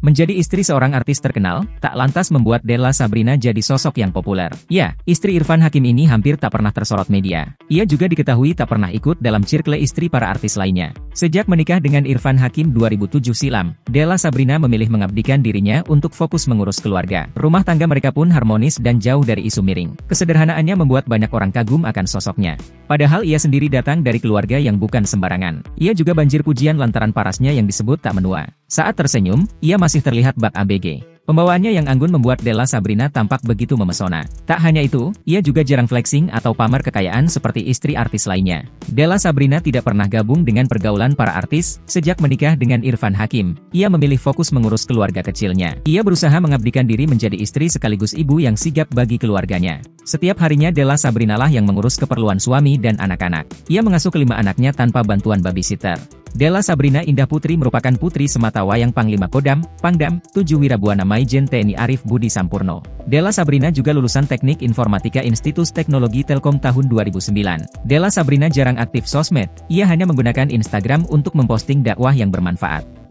Menjadi istri seorang artis terkenal, tak lantas membuat Della Sabrina jadi sosok yang populer. Ya, istri Irfan Hakim ini hampir tak pernah tersorot media. Ia juga diketahui tak pernah ikut dalam circle istri para artis lainnya. Sejak menikah dengan Irfan Hakim 2007 silam, Della Sabrina memilih mengabdikan dirinya untuk fokus mengurus keluarga. Rumah tangga mereka pun harmonis dan jauh dari isu miring. Kesederhanaannya membuat banyak orang kagum akan sosoknya. Padahal ia sendiri datang dari keluarga yang bukan sembarangan. Ia juga banjir pujian lantaran parasnya yang disebut tak menua. Saat tersenyum, ia masih terlihat bak ABG. Pembawaannya yang anggun membuat Della Sabrina tampak begitu memesona. Tak hanya itu, ia juga jarang flexing atau pamer kekayaan seperti istri artis lainnya. Della Sabrina tidak pernah gabung dengan pergaulan para artis. Sejak menikah dengan Irfan Hakim, ia memilih fokus mengurus keluarga kecilnya. Ia berusaha mengabdikan diri menjadi istri sekaligus ibu yang sigap bagi keluarganya. Setiap harinya Della Sabrina lah yang mengurus keperluan suami dan anak-anak. Ia mengasuh kelima anaknya tanpa bantuan babysitter. Della Sabrina Indah Putri merupakan putri sematawayang Panglima Kodam, Pangdam, 7 Wirabuana Maijen TNI Arif Budi Sampurno. Della Sabrina juga lulusan Teknik Informatika Institut Teknologi Telkom tahun 2009. Della Sabrina jarang aktif sosmed, ia hanya menggunakan Instagram untuk memposting dakwah yang bermanfaat.